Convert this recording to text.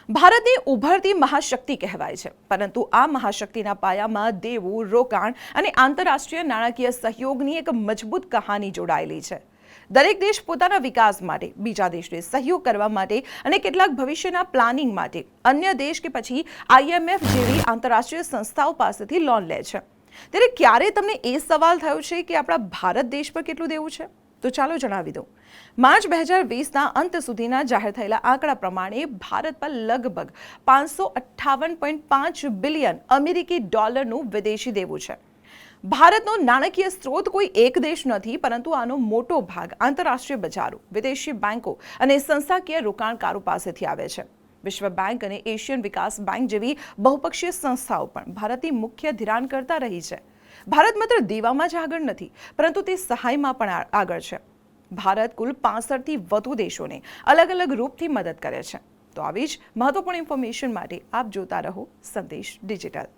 ભારતની ઉભરતી મહાશક્તિ કહેવાય છે, પરંતુ આ મહાશક્તિના પાયામાં દેવું, રોકાણ અને આંતરરાષ્ટ્રીય નાણાકીય સહયોગની એક મજબૂત કહાની જોડાયેલી છે. દરેક દેશ પોતાના વિકાસ માટે, બીજા દેશને સહયોગ કરવા માટે અને કેટલાક ભવિષ્યના પ્લાનિંગ માટે અન્ય દેશ કે પછી IMF જેવી આંતરરાષ્ટ્રીય સંસ્થાઓ પાસેથી લોન લે છે. ત્યારે ક્યારે તમને એ સવાલ થયો છે કે આપણા ભારત દેશ પર કેટલું દેવું છે? તો ચાલો જણાવી દઉં. માર્ચ 2020ના અંત સુધીના જાહેર થયેલા આંકડા પ્રમાણે ભારત પર લગભગ 558.5 બિલિયન અમેરિકી ડોલરનું વિદેશી દેવું છે. ભારતનો નાણાકીય સ્ત્રોત કોઈ એક દેશ નથી, પરંતુ આનો મોટો ભાગ આંતરરાષ્ટ્રીય બજારો, વિદેશી બેંકો અને સંસ્થાકીય રોકાણકારો પાસેથી આવે છે. વિશ્વ બેંક અને એશિયન વિકાસ બેંક જેવી બહુપક્ષીય સંસ્થાઓ પણ ભારતની મુખ્ય ધિરાણકર્તા રહી છે. ભારત માત્ર દેવામાં જ આગળ નથી, પરંતુ તે સહાયમાં પણ આગળ છે. ભારત કુલ 65થી વધુ દેશોને અલગ અલગ રૂપથી મદદ કરે છે. તો આવી જ મહત્વપૂર્ણ ઇન્ફોર્મેશન માટે આપ જોતા રહો સંદેશ ડિજિટલ.